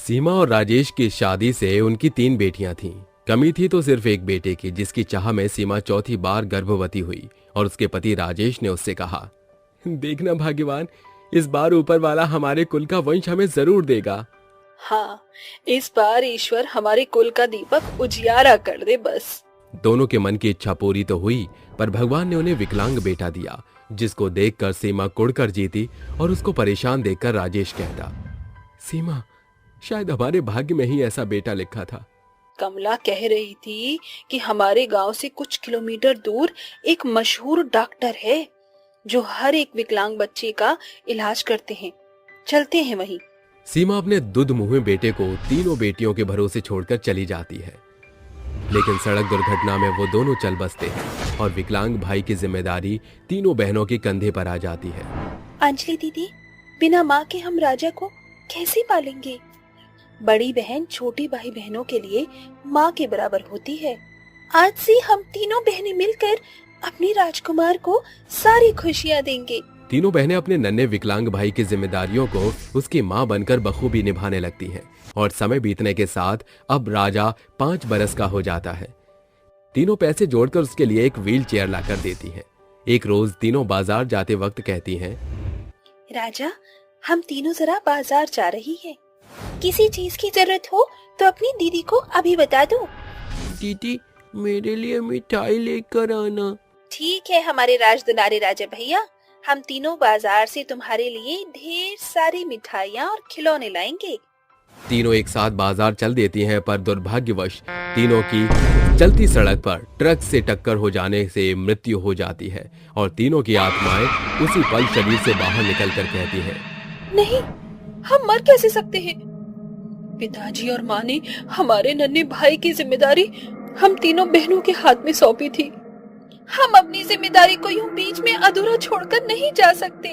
सीमा और राजेश की शादी से उनकी 3 बेटियां थीं। कमी थी तो सिर्फ एक बेटे की, जिसकी चाह में सीमा चौथी बार गर्भवती हुई और उसके पति राजेश ने उससे कहा, देखना भाग्यवान, इस बार ऊपर वाला हमारे कुल का वंश हमें जरूर देगा। हाँ, इस बार ईश्वर हमारे कुल का दीपक उजियारा कर दे बस। दोनों के मन की इच्छा पूरी तो हुई, पर भगवान ने उन्हें विकलांग बेटा दिया, जिसको देखकर सीमा कुड़कर जीती और उसको परेशान देखकर राजेश कहता, सीमा, शायद हमारे भाग्य में ही ऐसा बेटा लिखा था। कमला कह रही थी कि हमारे गांव से कुछ किलोमीटर दूर एक मशहूर डॉक्टर है जो हर एक विकलांग बच्चे का इलाज करते हैं। चलते हैं वहीं। सीमा अपने दुध मुँहे बेटे को तीनों बेटियों के भरोसे छोड़कर चली जाती है, लेकिन सड़क दुर्घटना में वो दोनों चल बसते हैं और विकलांग भाई की जिम्मेदारी तीनों बहनों के कंधे पर आ जाती है। अंजलि दीदी, बिना माँ के हम राजा को कैसे पालेंगे? बड़ी बहन छोटी भाई बहनों के लिए माँ के बराबर होती है। आज से हम तीनों बहनें मिलकर अपने राजकुमार को सारी खुशियाँ देंगे। तीनों बहनें अपने नन्हे विकलांग भाई की जिम्मेदारियों को उसकी माँ बनकर बखूबी निभाने लगती हैं और समय बीतने के साथ अब राजा 5 बरस का हो जाता है। तीनों पैसे जोड़कर उसके लिए एक व्हील चेयर लाकर देती हैं। एक रोज तीनों बाजार जाते वक्त कहती हैं, राजा, हम तीनों जरा बाजार जा रही हैं। किसी चीज की जरूरत हो तो अपनी दीदी को अभी बता दो। दीदी, मेरे लिए मिठाई लेकर आना। ठीक है हमारे राजदुलारे राजा भैया, हम तीनों बाजार से तुम्हारे लिए ढेर सारी मिठाइयाँ और खिलौने लाएंगे। तीनों एक साथ बाजार चल देती हैं, पर दुर्भाग्यवश तीनों की चलती सड़क पर ट्रक से टक्कर हो जाने से मृत्यु हो जाती है और तीनों की आत्माएं उसी पल शरीर से बाहर निकलकर कहती हैं, नहीं, हम मर कैसे सकते हैं? पिताजी और माँ ने हमारे नन्हे भाई की जिम्मेदारी हम तीनों बहनों के हाथ में सौंपी थी। हम अपनी जिम्मेदारी को यूं बीच में अधूरा छोड़कर नहीं जा सकते।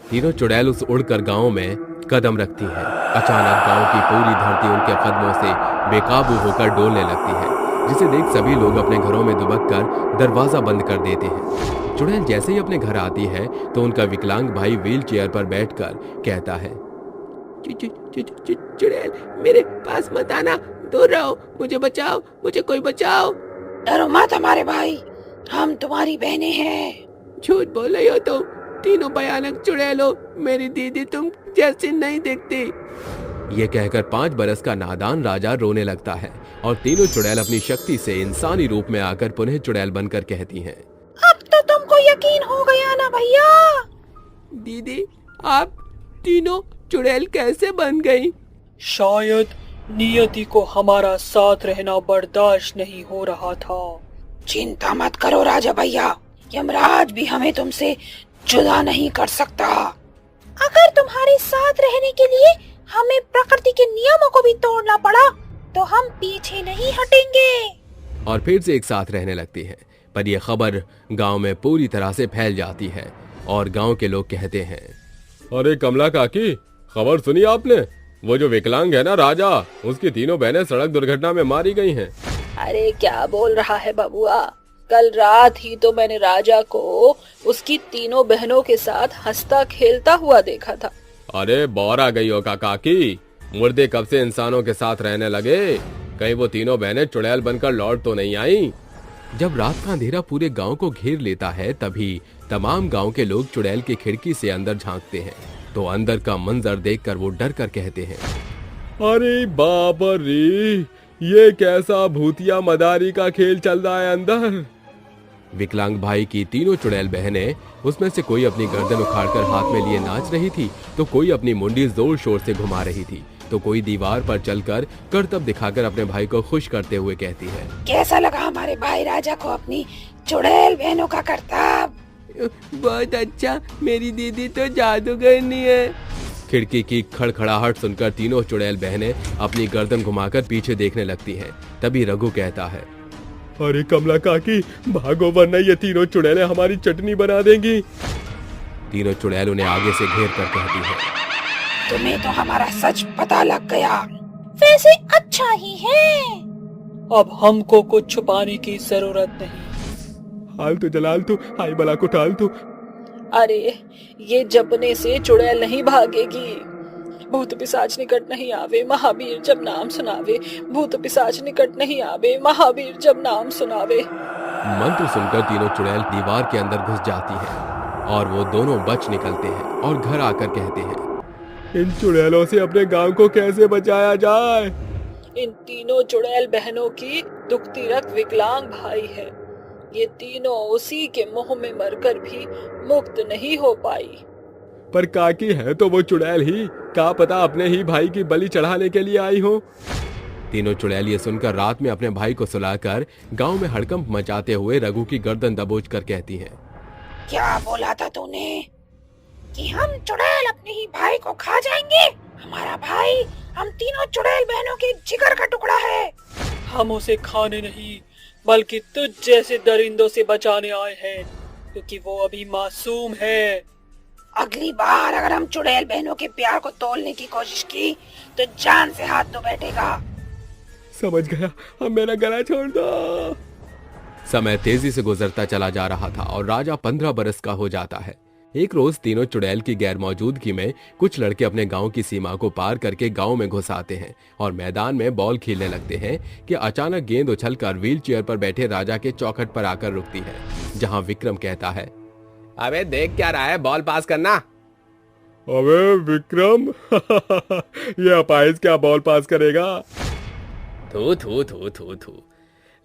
तीनों चुड़ैल उस उड़कर गांव में कदम रखती हैं। अचानक गांव की पूरी धरती उनके कदमों से बेकाबू होकर डोलने लगती है, जिसे देख सभी लोग अपने घरों में दुबक कर दरवाजा बंद कर देते हैं। चुड़ैल जैसे ही अपने घर आती है तो उनका विकलांग भाई व्हील चेयर पर बैठकर कहता है, चुड़ैल, मेरे पास मत आना, दूर रहो, मुझे बचाओ, मुझे कोई बचाओ। डरो मत हमारे भाई, हम तुम्हारी बहनें हैं। झूठ बोल रही हो तुम, तीनों भयानक चुड़ैल हो, मेरी दीदी तुम जैसी नहीं दिखती। ये कहकर 5 बरस का नादान राजा रोने लगता है और तीनों चुड़ैल अपनी शक्ति से इंसानी रूप में आकर पुनः चुड़ैल बनकर कहती हैं, अब तो तुमको यकीन हो गया ना भैया? दीदी, आप तीनों चुड़ैल कैसे बन गई? शायद नियति को हमारा साथ रहना बर्दाश्त नहीं हो रहा था। चिंता मत करो राजा भैया, यमराज भी हमें तुमसे जुदा नहीं कर सकता। अगर तुम्हारे साथ रहने के लिए हमें प्रकृति के नियमों को भी तोड़ना पड़ा तो हम पीछे नहीं हटेंगे। और फिर से एक साथ रहने लगती है। पर यह खबर गांव में पूरी तरह से फैल जाती है और गांव के लोग कहते हैं, अरे कमला काकी, खबर सुनी आपने? वो जो विकलांग है ना राजा, उसकी तीनों बहनें सड़क दुर्घटना में मारी गई हैं। अरे क्या बोल रहा है बबुआ? कल रात ही तो मैंने राजा को उसकी तीनों बहनों के साथ हंसता खेलता हुआ देखा था। अरे बौर आ गई हो काकी, मुर्दे कब से इंसानों के साथ रहने लगे? कहीं वो तीनों बहनें चुड़ैल बनकर लौट तो नहीं आई? जब रात का अंधेरा पूरे गांव को घेर लेता है, तभी तमाम गांव के लोग चुड़ैल की खिड़की से अंदर झांकते हैं तो अंदर का मंजर देखकर वो डर कर कहते हैं, अरे बाप रे, ये कैसा भूतिया मदारी का खेल चल रहा है अंदर। विकलांग भाई की तीनों चुड़ैल बहनें, उसमें से कोई अपनी गर्दन उखाड़कर हाथ में लिए नाच रही थी, तो कोई अपनी मुंडी जोर शोर से घुमा रही थी, तो कोई दीवार पर चलकर करतब दिखाकर अपने भाई को खुश करते हुए कहती है, कैसा लगा हमारे भाई राजा को अपनी चुड़ैल बहनों का करतब? बहुत अच्छा, मेरी दीदी तो जादूगरनी है। खिड़की की खड़खड़ाहट सुनकर तीनों चुड़ैल बहनें अपनी गर्दन घुमाकर पीछे देखने लगती हैं। तभी रघु कहता है, अरे कमला काकी, भागो वरना ये तीनों चुड़ैलें हमारी चटनी बना देंगी। तीनों चुड़ैल उन्हें आगे से घेर कर कहती है, तुम्हें तो हमारा सच पता लग गया। वैसे अच्छा ही है, अब हमको कुछ छुपाने की जरूरत नहीं। हाल तो जलाल तू, हाय बला को टाल तू। अरे ये जपने से चुड़ैल नहीं भागेगी, भूत पिशाच निकट नहीं आवे, महावीर जब नाम सुनावे। भूत पिशाच निकट नहीं आवे, महावीर जब नाम सुनावे। मंत्र सुनकर तीनों चुड़ैल दीवार के अंदर घुस जाती हैं और वो दोनों बच निकलते हैं और घर आकर कहते हैं, इन चुड़ैलों से अपने गांव को कैसे बचाया जाए। इन तीनों चुड़ैल बहनों की दुखती रक्त विकलांग भाई है। ये तीनों उसी के मुंह में मरकर भी मुक्त नहीं हो पाई। पर काकी है तो वो चुड़ैल ही, क्या पता अपने ही भाई की बलि चढ़ाने के लिए आई हो। तीनों चुड़ैल ये सुनकर रात में अपने भाई को सुलाकर गांव में हड़कंप मचाते हुए रघु की गर्दन दबोच कर कहती हैं, क्या बोला था तूने कि हम चुड़ैल अपने ही भाई को खा जाएंगे? हमारा भाई हम तीनों चुड़ैल बहनों के जिगर का टुकड़ा है। हम उसे खाने नहीं बल्कि तुझ जैसे दरिंदों से बचाने आए हैं, क्योंकि वो अभी मासूम है। अगली बार अगर हम चुड़ैल बहनों के प्यार को तोलने की कोशिश की तो जान से हाथ तो बैठेगा। समझ गया, अब मेरा गला छोड़ दो। समय तेजी से गुजरता चला जा रहा था और राजा 15 बरस का हो जाता है। एक रोज तीनों चुड़ैल की गैर मौजूदगी में कुछ लड़के अपने गांव की सीमा को पार करके गांव में घुस आते हैं और मैदान में बॉल खेलने लगते हैं कि अचानक गेंद उछलकर व्हील चेयर पर बैठे राजा के चौखट पर आकर रुकती है, जहां विक्रम कहता है, अबे देख क्या रहा है, बॉल पास करना। अबे विक्रम ये अपाहिज क्या बॉल पास करेगा। थू थू थू थू थू,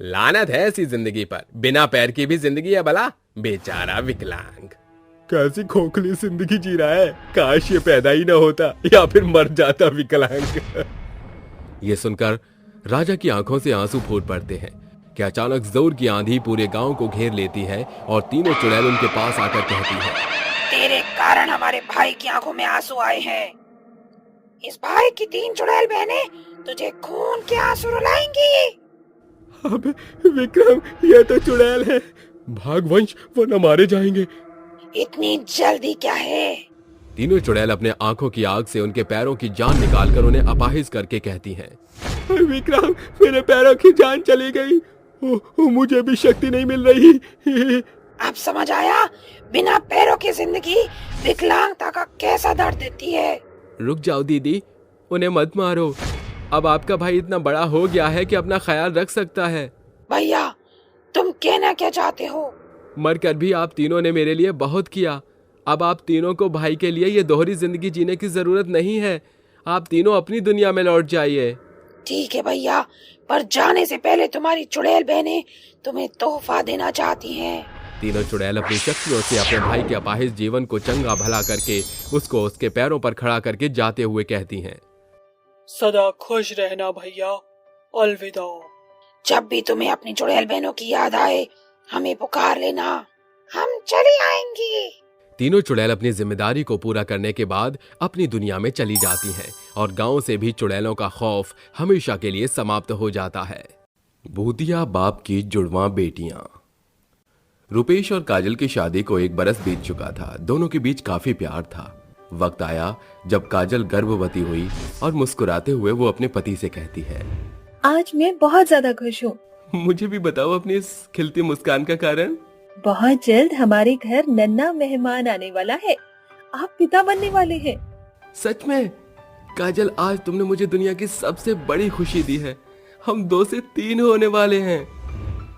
लानत है ऐसी जिंदगी पर, बिना पैर की भी जिंदगी है भला, बेचारा विकलांग। कैसी खोखली जिंदगी जी रहा है, काश ये पैदा ही ना होता या फिर मर जाता विकलांग। ये सुनकर राजा की आंखों से आंसू फूट पड़ते हैं कि अचानक जोर की आंधी पूरे गांव को घेर लेती है और तीनों चुड़ैल उनके पास आकर कहती है, तेरे कारण हमारे भाई की आंखों में आंसू आए हैं। इस भाई की 3 चुड़ैल बहनें तुझे खून के आंसू रुलाएंगी। अबे विक्रम ये तो चुड़ैल है, भाग वंश, वो न मारे जाएंगे। इतनी जल्दी क्या है? तीनों चुड़ैल अपने आंखों की आग से उनके पैरों की जान निकालकर उन्हें अपाहिज करके कहती हैं, विक्रम मेरे पैरों की जान चली गई, मुझे भी शक्ति नहीं मिल रही। अब समझ आया बिना पैरों की जिंदगी विकलांगता का कैसा दर्द देती है। रुक जाओ दीदी, उन्हें मत मारो, अब आपका भाई इतना बड़ा हो गया है कि अपना ख्याल रख सकता है। भैया तुम कहना क्या चाहते हो? मरकर भी आप तीनों ने मेरे लिए बहुत किया, अब आप तीनों को भाई के लिए ये दोहरी जिंदगी जीने की जरूरत नहीं है, आप तीनों अपनी दुनिया में लौट जाइए। ठीक है भैया, पर जाने से पहले तुम्हारी चुड़ैल बहनें तुम्हें तोहफा देना चाहती हैं। तीनों चुड़ैल अपनी शक्तियों से अपने भाई के अपाहिज जीवन को चंगा भला करके उसको उसके पैरों पर खड़ा करके जाते हुए कहती हैं, सदा खुश रहना भैया, अलविदा। जब भी तुम्हें अपनी चुड़ैल बहनों की याद आए हमें पुकार लेना, हम चली आएंगी। तीनों चुड़ैल अपनी जिम्मेदारी को पूरा करने के बाद अपनी दुनिया में चली जाती हैं और गांव से भी चुड़ैलों का खौफ हमेशा के लिए समाप्त हो जाता है। भूतिया बाप की जुड़वा बेटियां। रुपेश और काजल की शादी को 1 बरस बीत चुका था। दोनों के बीच काफी प्यार था। वक्त आया जब काजल गर्भवती हुई और मुस्कुराते हुए वो अपने पति से कहती है, आज मैं बहुत ज्यादा खुश हूँ। मुझे भी बताओ अपनी इस खिलती मुस्कान का कारण। बहुत जल्द हमारे घर नन्हा मेहमान आने वाला है, आप पिता बनने वाले हैं। सच में? काजल आज तुमने मुझे दुनिया की सबसे बड़ी खुशी दी है, हम 2 से 3 होने वाले हैं।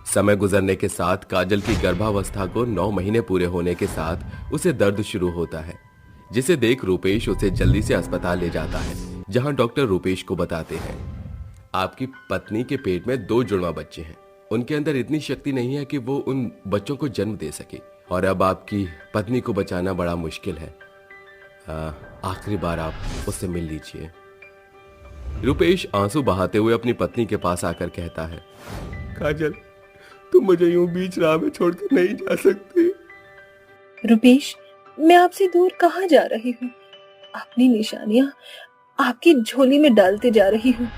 समय गुजरने के साथ काजल की गर्भावस्था को 9 महीने पूरे होने के साथ उसे दर्द शुरू होता है, जिसे देख रूपेश उसे जल्दी से अस्पताल ले जाता है, जहां डॉक्टर रूपेश को बताते हैं, आपकी पत्नी के पेट में 2 जुड़वा बच्चे हैं, उनके अंदर इतनी शक्ति नहीं है कि वो उन बच्चों को जन्म दे सके और अब आपकी पत्नी को बचाना बड़ा मुश्किल है। आखिरी बार आप उससे मिल लीजिए। रूपेश आंसू बहाते हुए अपनी पत्नी के पास आकर कहता है, काजल तुम मुझे यूं बीच राह में छोड़कर नहीं जा सकती। रुपेश मैं आपसे दूर कहाँ जा रही हूँ, अपनी निशानियाँ आपकी झोली में डालते जा रही हूँ,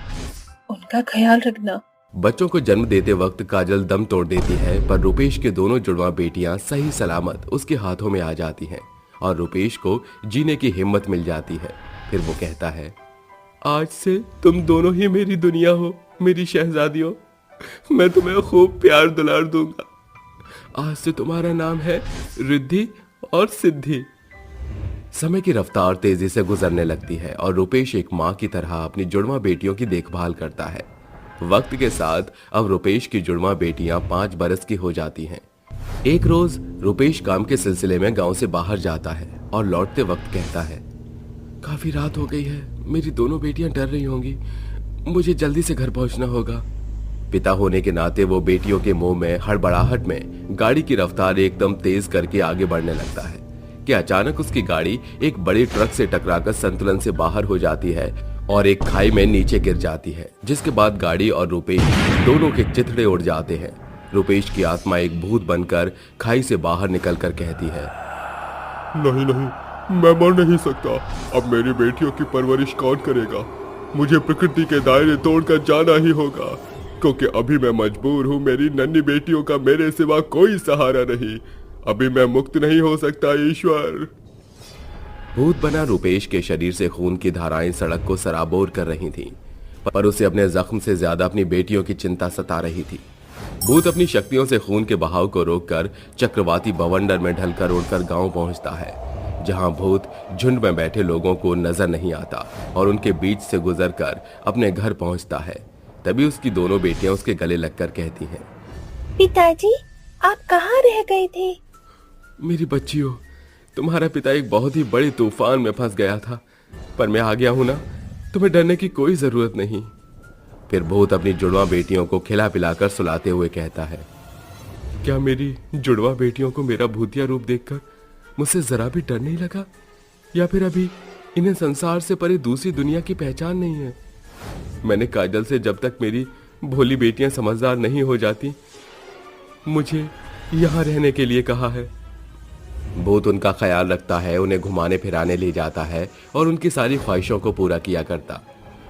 उनका ख्याल रखना। बच्चों को जन्म देते वक्त काजल दम तोड़ देती है, पर रुपेश के दोनों जुड़वा बेटियां सही सलामत उसके हाथों में आ जाती हैं और रुपेश को जीने की हिम्मत मिल जाती है। फिर वो कहता है, आज से तुम दोनों ही मेरी दुनिया हो, मेरी शहजादियों, मैं तुम्हें खूब प्यार दुलार दूंगा। आज से तुम्हारा नाम है रिद्धि और सिद्धि। समय की रफ्तार तेजी से गुजरने लगती है और रुपेश एक माँ की तरह अपनी जुड़वा बेटियों की देखभाल करता है। वक्त के साथ अब रुपेश की जुड़वा बेटियां 5 बरस की हो जाती हैं। एक रोज रुपेश काम के सिलसिले में गांव से बाहर जाता है और लौटते वक्त कहता है, काफी रात हो गई है, मेरी दोनों बेटियां डर रही होंगी, मुझे जल्दी से घर पहुंचना होगा। पिता होने के नाते वो बेटियों के मुंह में हड़बड़ाहट में गाड़ी की रफ्तार एकदम तेज करके आगे बढ़ने लगता है कि अचानक उसकी गाड़ी एक बड़े ट्रक से टकराकर संतुलन से बाहर हो जाती है और एक खाई में नीचे गिर जाती है, जिसके बाद गाड़ी और रुपेश दोनों के चिथड़े उड़ जाते हैं। रुपेश की आत्मा एक भूत बनकर खाई से बाहर निकलकर कहती है, नहीं नहीं, मैं मर नहीं सकता। अब मेरी बेटियों की परवरिश कौन करेगा? मुझे प्रकृति के दायरे तोड़कर जाना ही होगा, क्योंकि अभी मैं मजबूर हूँ। मेरी नन्ही बेटियों का मेरे सिवा कोई सहारा नहीं। अभी मैं मुक्त नहीं हो सकता ईश्वर। भूत बना रुपेश के शरीर से खून की धाराएं सड़क को सराबोर कर रही थीं, पर उसे अपने जख्म से ज्यादा अपनी बेटियों की चिंता सता रही थी। भूत अपनी शक्तियों से खून के बहाव को रोककर चक्रवाती बवंडर में ढलकर उड़कर गांव पहुंचता है, जहां भूत झुंड में बैठे लोगों को नजर नहीं आता और उनके बीच से गुजरकर अपने घर पहुंचता है। तभी उसकी दोनों बेटियां उसके गले लगकर कहती हैं, पिताजी, आप कहाँ रह गए थे? मेरी बच्चियों, तुम्हारा पिता एक बहुत ही बड़े तूफान में फंस गया था, पर मैं आ गया हूं ना, तुम्हें डरने की कोई जरूरत नहीं। फिर भूत अपनी जुड़वा बेटियों को खिला पिलाकर सुलाते हुए कहता है, क्या मेरी जुड़वा बेटियों को मेरा भूतिया रूप देखकर मुझसे जरा भी डर नहीं लगा, या फिर अभी इन्हें संसार से परे दूसरी दुनिया की पहचान नहीं है? मैंने काजल से जब तक मेरी भोली बेटियां समझदार नहीं हो जाती, मुझे यहां रहने के लिए कहा है। भूत उनका ख्याल रखता है, उन्हें घुमाने फिराने ले जाता है और उनकी सारी ख्वाहिशों को पूरा किया करता।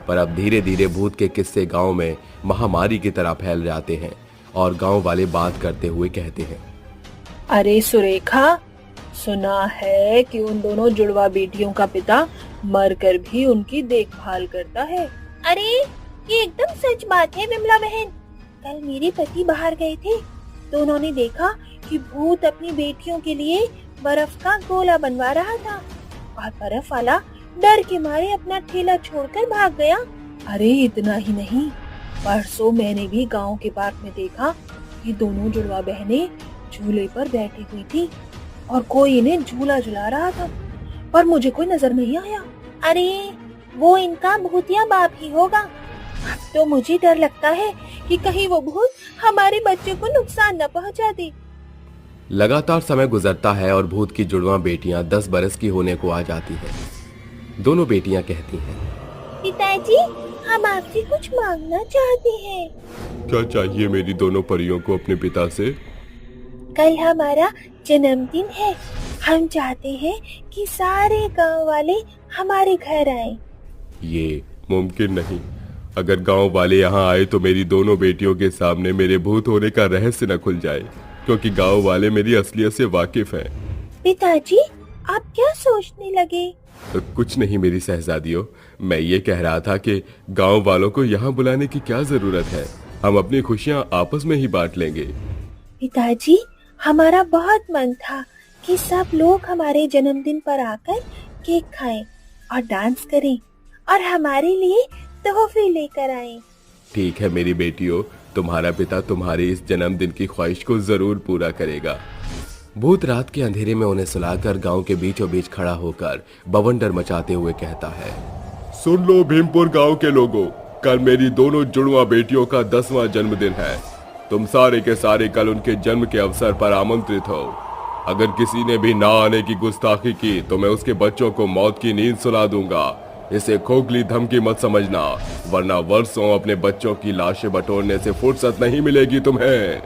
पर अब धीरे धीरे भूत के किस्से गांव में महामारी की तरह फैल जाते हैं और गांव वाले बात करते हुए कहते हैं, अरे सुरेखा, सुना है कि उन दोनों जुड़वा बेटियों का पिता मरकर भी उनकी देखभाल करता है। अरे ये एकदम सच बात है विमला बहन। कल मेरे पति बाहर गए थे तो उन्होंने देखा कि भूत अपनी बेटियों के लिए बर्फ का गोला बनवा रहा था और बर्फ वाला डर के मारे अपना ठेला छोड़कर भाग गया। अरे इतना ही नहीं, परसों मैंने भी गांव के पार्क में देखा कि दोनों जुड़वा बहनें झूले पर बैठी हुई थी और कोई इन्हें झूला झुला रहा था, पर मुझे कोई नजर नहीं आया। अरे वो इनका भूतिया बाप ही होगा। अब तो मुझे डर लगता है कि कहीं वो भूत हमारे बच्चों को नुकसान न पहुंचा दे। लगातार समय गुजरता है और भूत की जुड़वा बेटियां 10 बरस की होने को आ जाती हैं। दोनों बेटियां कहती हैं, पिताजी, हम आपसे कुछ मांगना चाहते हैं। क्या चाहिए मेरी दोनों परियों को अपने पिता से? कल हमारा जन्मदिन है, हम चाहते हैं कि सारे गांव वाले हमारे घर आएं। ये मुमकिन नहीं। अगर गांव वाले यहाँ आए तो मेरी दोनों बेटियों के सामने मेरे भूत होने का रहस्य न खुल जाए, क्योंकि गांव वाले मेरी असलियत से वाकिफ हैं। पिताजी, आप क्या सोचने लगे? कुछ नहीं मेरी शहजादियों, मैं ये कह रहा था कि गांव वालों को यहाँ बुलाने की क्या जरूरत है, हम अपनी खुशियाँ आपस में ही बांट लेंगे। पिताजी, हमारा बहुत मन था कि सब लोग हमारे जन्मदिन पर आकर केक खाएं और डांस करें और हमारे लिए तोहफे लेकर आएं। ठीक है मेरी बेटियों, तुम्हारा पिता तुम्हारी इस जन्मदिन की ख्वाहिश को जरूर पूरा करेगा। भूत रात के अंधेरे में उन्हें सुलाकर गांव के बीचों बीच खड़ा होकर बवंडर मचाते हुए कहता है, सुन लो भीमपुर गांव के लोगों, कल मेरी दोनों जुड़वा बेटियों का 10वां जन्मदिन है। तुम सारे के सारे कल उनके जन्म के अवसर पर आमंत्रित हो। अगर किसी ने भी ना आने की गुस्ताखी की तो मैं उसके बच्चों को मौत की नींद सुला दूंगा। इसे खोखली धमकी मत समझना, वरना वर्षों अपने बच्चों की लाशें बटोरने से फुर्सत नहीं मिलेगी तुम्हें।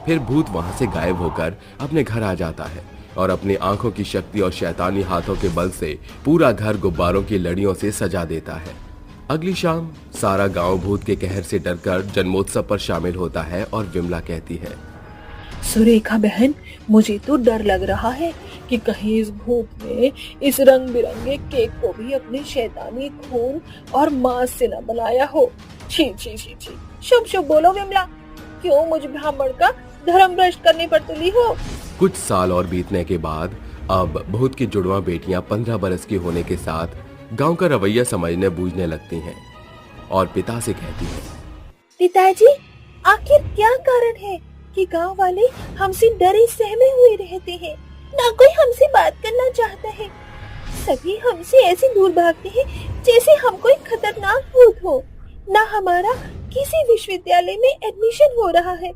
फिर भूत वहां से गायब होकर अपने घर आ जाता है और अपनी आंखों की शक्ति और शैतानी हाथों के बल से पूरा घर गुब्बारों की लड़ियों से सजा देता है। अगली शाम सारा गांव भूत के कहर से डरकर जन्मोत्सव पर शामिल होता है और विमला कहती है, सुरेखा बहन, मुझे तो डर लग रहा है कि कहीं इस भूत ने इस रंग बिरंगे केक को भी अपने शैतानी खून और मांस से न बनाया हो। छी छी छी छी, शुभ शुभ बोलो विमला, क्यों मुझ ब्राह्मण का धर्म भ्रष्ट करने पर तुली हो? कुछ साल और बीतने के बाद अब भूत की जुड़वा बेटियां 15 बरस की होने के साथ गांव का रवैया समझने बूझने लगती हैं और पिता से कहती हैं, पिताजी, आखिर क्या कारण है कि गांव वाले हमसे डरे सहमे हुए रहते हैं? ना कोई हमसे बात करना चाहता है, सभी हमसे ऐसे दूर भागते हैं जैसे हम कोई खतरनाक भूत हो। ना हमारा किसी विश्वविद्यालय में एडमिशन हो रहा है।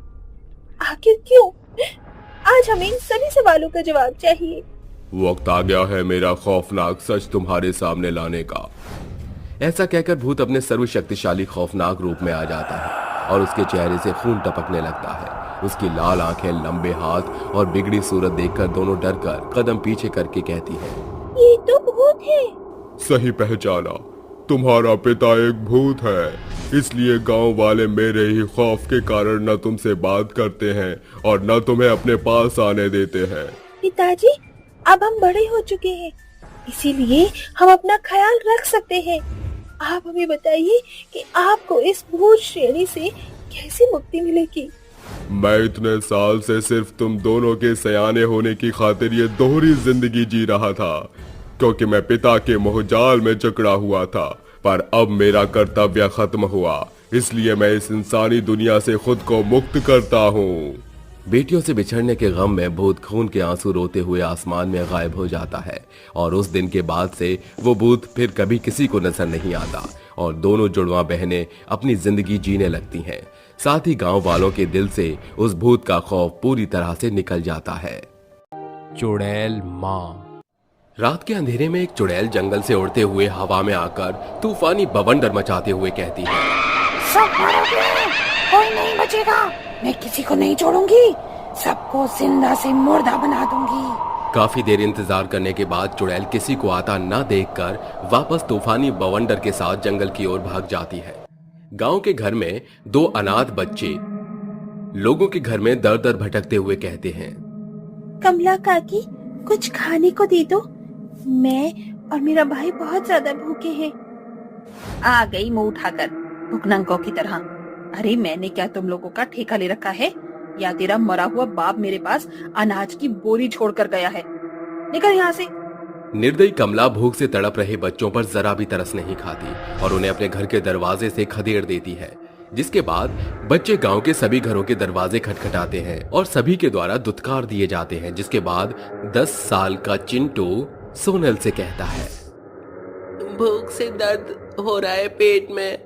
आखिर क्यों? आज हमें इन सभी सवालों का जवाब चाहिए। वक्त आ गया है मेरा खौफनाक सच तुम्हारे सामने लाने का। ऐसा कहकर भूत अपने सर्वशक्तिशाली खौफनाक रूप में आ जाता है और उसके चेहरे से खून टपकने लगता है। उसकी लाल आंखें, लंबे हाथ और बिगड़ी सूरत देखकर दोनों डरकर कदम पीछे करके कहती है, ये तो भूत है। सही पहचाना, तुम्हारा पिता एक भूत है, इसलिए गांव वाले मेरे ही खौफ के कारण न तुमसे बात करते हैं और न तुम्हें अपने पास आने देते हैं। पिताजी, अब हम बड़े हो चुके हैं, इसीलिए हम अपना ख्याल रख सकते हैं। आप हमें बताइए कि आपको इस भूत श्रेणी से कैसे मुक्ति मिलेगी? मैं इतने साल से सिर्फ तुम दोनों के सयाने होने की खातिर ये दोहरी जिंदगी जी रहा था, क्योंकि मैं पिता के मोहजाल में जकड़ा हुआ था। पर अब मेरा कर्तव्य खत्म हुआ, इसलिए मैं इस इंसानी दुनिया से खुद को मुक्त करता हूँ। बेटियों से बिछड़ने के गम में भूत खून के आंसू रोते हुए आसमान में गायब हो जाता है और उस दिन के बाद से वो भूत फिर कभी किसी को नजर नहीं आता और दोनों जुड़वा बहनें अपनी जिंदगी जीने लगती हैं। साथ ही गांव वालों के दिल से उस भूत का खौफ पूरी तरह से निकल जाता है। चुड़ैल माँ। रात के अंधेरे में एक चुड़ैल जंगल से उड़ते हुए हवा में आकर तूफानी बवंडर मचाते हुए कहती है, सब मरोगे, कोई नहीं बचेगा। मैं किसी को नहीं छोड़ूंगी, सबको जिंदा से मुर्दा बना दूंगी। काफी देर इंतजार करने के बाद चुड़ैल किसी को आता न देखकर वापस तूफानी बवंडर के साथ जंगल की ओर भाग जाती है। गांव के घर में 2 अनाथ बच्चे लोगों के घर में दर दर भटकते हुए कहते हैं, कमला काकी, कुछ खाने को दे दो, मैं और मेरा भाई बहुत ज्यादा भूखे हैं। आ गई मुंह उठाकर भुकनंगों की तरह। अरे मैंने क्या तुम लोगों का ठेका ले रखा है, या तेरा मरा हुआ बाप मेरे पास अनाज की बोरी छोड़कर गया है? निकल यहाँ से। निर्दयी कमला भूख से तड़प रहे बच्चों पर जरा भी तरस नहीं खाती और उन्हें अपने घर के दरवाजे से खदेड़ देती है, जिसके बाद बच्चे गांव के सभी घरों के दरवाजे खटखटाते हैं और सभी के द्वारा दुत्कार दिए जाते हैं। जिसके बाद 10 साल का चिंटू सोनल से कहता है, भूख से दर्द हो रहा है पेट में,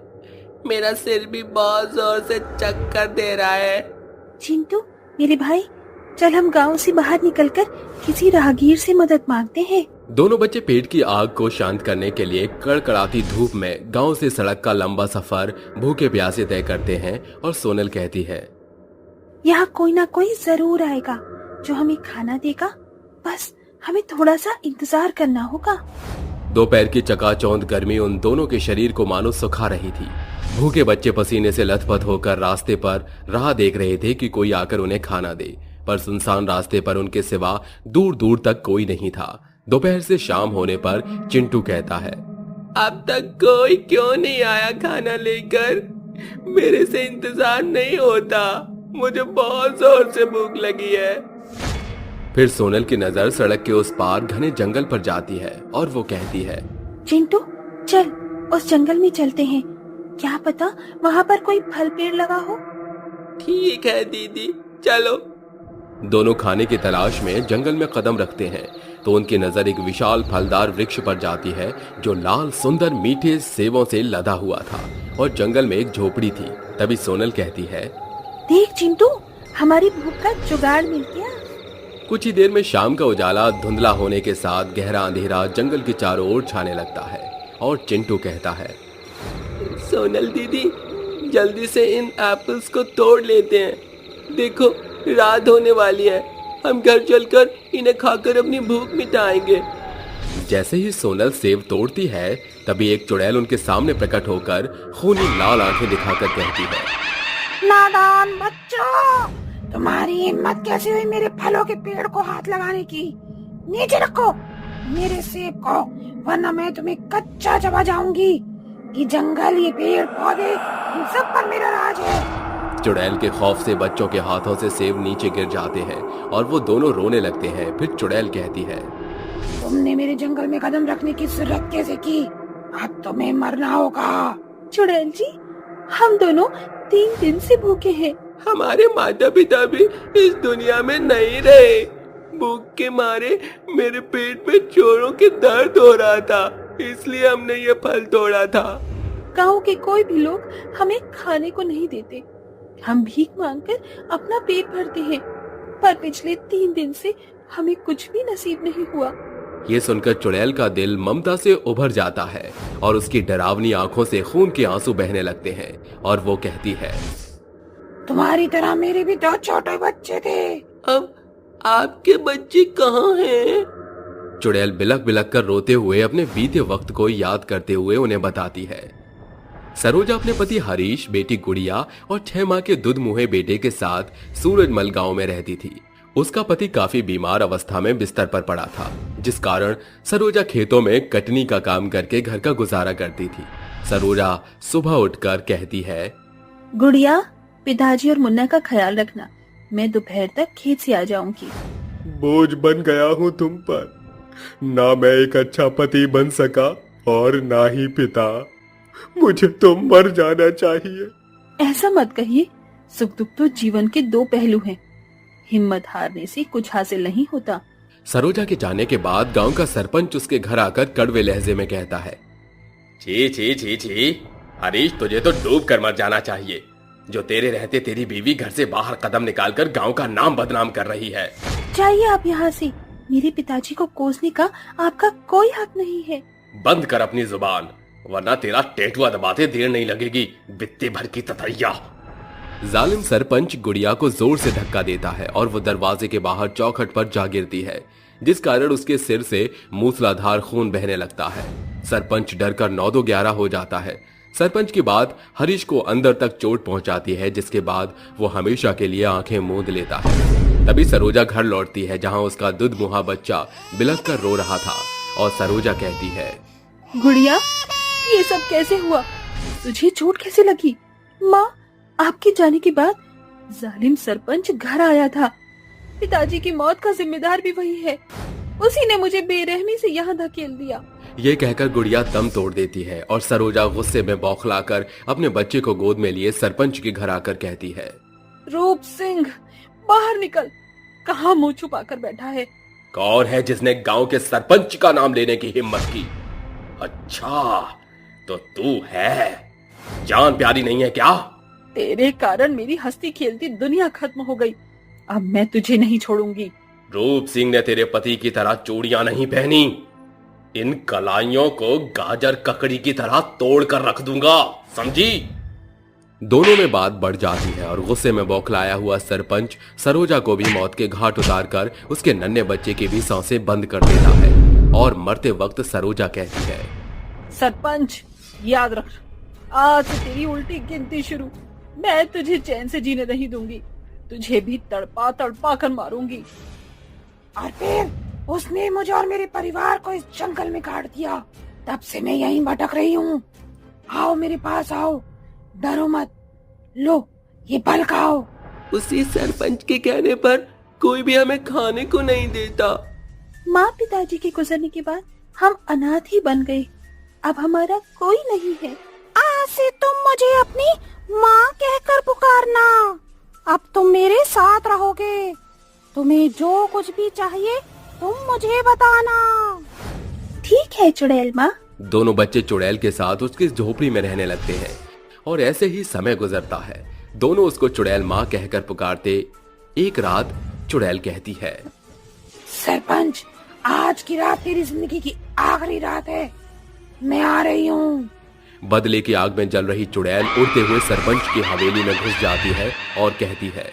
मेरा सिर भी बहुत जोर से चक्कर दे रहा है। चिंटू, मेरे भाई, चल हम गांव से बाहर निकलकर किसी राहगीर से मदद मांगते हैं। दोनों बच्चे पेट की आग को शांत करने के लिए कड़कड़ाती धूप में गांव से सड़क का लंबा सफर भूखे प्यासे तय करते हैं और सोनल कहती है, यहाँ कोई ना कोई जरूर आएगा जो हमें खाना देगा, बस हमें थोड़ा सा इंतजार करना होगा। दोपहर की चकाचौंध गर्मी उन दोनों के शरीर को मानो सुखा रही थी। भूखे बच्चे पसीने से लथपथ होकर रास्ते पर राह देख रहे थे कि कोई आकर उन्हें खाना दे, पर सुनसान रास्ते पर उनके सिवा दूर दूर तक कोई नहीं था। दोपहर से शाम होने पर चिंटू कहता है, अब तक कोई क्यों नहीं आया खाना लेकर? मेरे से इंतजार नहीं होता, मुझे बहुत जोर से भूख लगी है। फिर सोनल की नजर सड़क के उस पार घने जंगल पर जाती है और वो कहती है, चिंटू, चल उस जंगल में चलते हैं, क्या पता वहाँ पर कोई फल पेड़ लगा हो। ठीक है दीदी, चलो। दोनों खाने की तलाश में जंगल में कदम रखते हैं तो उनकी नजर एक विशाल फलदार वृक्ष पर जाती है जो लाल सुंदर मीठे सेबों से लदा हुआ था और जंगल में एक झोपड़ी थी। तभी सोनल कहती है, देख चिंटू, हमारी भूख का जुगाड़ मिल गया। कुछ ही देर में शाम का उजाला धुंधला होने के साथ गहरा अंधेरा जंगल के चारों ओर छाने लगता है और चिंटू कहता है, सोनल दीदी, जल्दी से इन एप्पल्स को तोड़ लेते हैं। देखो रात होने वाली है, हम घर चलकर इन्हें खाकर अपनी भूख मिटाएंगे। जैसे ही सोनल सेब तोड़ती है तभी एक चुड़ैल उनके सामने प्रकट होकर खूनी लाल आंखें दिखाकर कहती है, नादान बच्चों, तुम्हारी हिम्मत कैसे हुई मेरे फलों के पेड़ को हाथ लगाने की? नीचे रखो मेरे सेब को, वरना मैं तुम्हें कच्चा चबा जाऊंगी। ये जंगल, ये पेड़ पौधे, इन सब पर मेरा राज है। चुड़ैल के खौफ से बच्चों के हाथों से सेब नीचे गिर जाते हैं और वो दोनों रोने लगते हैं। फिर चुड़ैल कहती है, तुमने मेरे जंगल में कदम रखने की जरूरत कैसे की? अब तुम्हें मरना होगा। चुड़ैल जी, हम दोनों 3 दिन से भूखे हैं। हमारे माता पिता भी इस दुनिया में नहीं रहे। भूख के मारे मेरे पेट में चोरों के दर्द हो रहा था, इसलिए हमने ये फल तोड़ा था। गांव के कोई भी लोग हमें खाने को नहीं देते। हम भीख मांगकर अपना पेट भरते हैं, पर पिछले 3 दिन से हमें कुछ भी नसीब नहीं हुआ। ये सुनकर चुड़ैल का दिल ममता से उभर जाता है और उसकी डरावनी आंखों से खून के आंसू बहने लगते हैं और वो कहती है, तुम्हारी तरह मेरे भी 2 छोटे बच्चे थे। अब आपके बच्चे कहाँ हैं? चुड़ैल बिलक बिलक कर रोते हुए अपने बीते वक्त को याद करते हुए उन्हें बताती है। सरोजा अपने पति हरीश, बेटी गुड़िया और 6 माह के दूध मुहे बेटे के साथ सूरजमल गांव में रहती थी। उसका पति काफी बीमार अवस्था में बिस्तर पर पड़ा था, जिस कारण सरोजा खेतों में कटनी का काम करके घर का गुजारा करती थी। सरोजा सुबह उठकर कहती है, गुड़िया, पिताजी और मुन्ना का ख्याल रखना। मैं दोपहर तक खेत से आ जाऊंगी। बोझ बन गया हूँ तुम पर। ना मैं एक अच्छा पति बन सका और ना ही पिता। मुझे तो मर जाना चाहिए। ऐसा मत कहिए, सुख दुख तो जीवन के 2 पहलू हैं। हिम्मत हारने से कुछ हासिल नहीं होता। सरोजा के जाने के बाद गांव का सरपंच उसके घर आकर कड़वे लहजे में कहता है, छी छी छी छी, हरीश तुझे तो डूब कर मर जाना चाहिए। जो तेरे रहते तेरी बीवी घर से बाहर कदम निकालकर गांव का नाम बदनाम कर रही है। जाइए आप यहाँ से। मेरे पिताजी को कोसने का आपका कोई हक नहीं है। बंद कर अपनी जुबान, वरना तेरा टेटुआ दबाते देर नहीं लगेगी, बित्ते भर की ततैया। जालिम सरपंच गुड़िया को जोर से धक्का देता है और वो दरवाजे के बाहर चौखट पर जा गिरती है, जिस कारण उसके सिर से मूसलाधार खून बहने लगता है। सरपंच डरकर 9-11 हो जाता है। सरपंच की बात हरीश को अंदर तक चोट पहुंचाती है, जिसके बाद वो हमेशा के लिए आंखें मूंद लेता है। तभी सरोजा घर लौटती है, जहां उसका दूध मुहा बच्चा बिलख कर रो रहा था और सरोजा कहती है, गुड़िया, ये सब कैसे हुआ? तुझे चोट कैसे लगी? माँ, आपके जाने के बाद जालिम सरपंच घर आया था। पिताजी की मौत का जिम्मेदार भी वही है। उसी ने मुझे बेरहमी से यहाँ धकेल दिया। ये कहकर गुड़िया दम तोड़ देती है और सरोजा गुस्से में बौखलाकर अपने बच्चे को गोद में लिए सरपंच के घर आकर कहती है, रूप सिंह, बाहर निकल। कहाँ मुंह छुपा कर बैठा है? कौन है जिसने गांव के सरपंच का नाम लेने की हिम्मत की? अच्छा, तो तू है। जान प्यारी नहीं है क्या? तेरे कारण मेरी हंसती खेलती दुनिया खत्म हो गई। अब मैं तुझे नहीं छोड़ूंगी। रूप सिंह ने तेरे पति की तरह चूड़ियां नहीं पहनी। इन कलाइयों को गाजर ककड़ी की तरह तोड़ कर रख दूंगा, समझी? दोनों में बात बढ़ जाती है और गुस्से में बौखलाया हुआ सरपंच सरोजा को भी मौत के घाट उतारकर उसके नन्हे बच्चे की भी सांसें बंद कर देता है और मरते वक्त सरोजा कहती है, सरपंच, याद रख, आज से तेरी उल्टी गिनती शुरू। मैं तुझे चैन से जीने नहीं दूंगी। तुझे भी तड़पा तड़पा कर मारूंगी। और फिर उसने मुझे और मेरे परिवार को इस जंगल में काट दिया। तब से मैं यहीं भटक रही हूँ। आओ मेरे पास आओ, डरो मत। लो, ये फल खाओ। उसी सरपंच के कहने पर कोई भी हमें खाने को नहीं देता। माँ पिताजी के गुजरने के बाद हम अनाथ ही बन गए। अब हमारा कोई नहीं है। आज से तुम मुझे अपनी माँ कहकर पुकारना। अब तुम मेरे साथ रहोगे। तुम्हें जो कुछ भी चाहिए तुम मुझे बताना। ठीक है चुड़ैल माँ। दोनों बच्चे चुड़ैल के साथ उसकी झोपड़ी में रहने लगते हैं और ऐसे ही समय गुजरता है। दोनों उसको चुड़ैल माँ कहकर पुकारते। एक रात चुड़ैल कहती है, सरपंच, आज की रात तेरी जिंदगी की आखिरी रात है। मैं आ रही हूँ। बदले की आग में जल रही चुड़ैल उड़ते हुए सरपंच की हवेली में घुस जाती है और कहती है,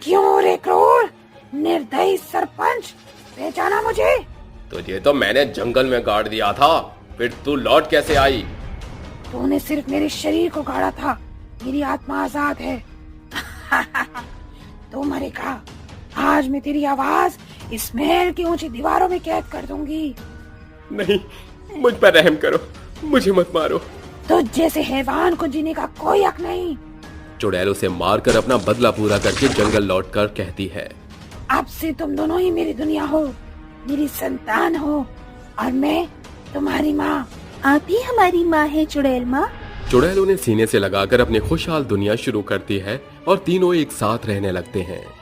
क्यों रे क्रूर निर्दयी सरपंच, पहचाना मुझे? तुझे तो मैंने जंगल में गाड़ दिया था, फिर तू लौट कैसे आई? तूने सिर्फ मेरे शरीर को गाड़ा था, मेरी आत्मा आजाद है। तू मरेगा। आज मैं तेरी आवाज इस महल की ऊंची दीवारों में कैद कर दूंगी। नहीं, मुझ पर रहम करो, मुझे मत मारो। तुझ जैसे हैवान को जीने का कोई हक नहीं। चुड़ैल उसे मारकर अपना बदला पूरा करके जंगल लौटकर कहती है, अब से तुम दोनों ही मेरी दुनिया हो, मेरी संतान हो। और मैं तुम्हारी माँ। आप ही हमारी माँ है चुड़ैल माँ। चुड़ैल उन्हें सीने से लगाकर अपनी खुशहाल दुनिया शुरू करती है और तीनों एक साथ रहने लगते हैं।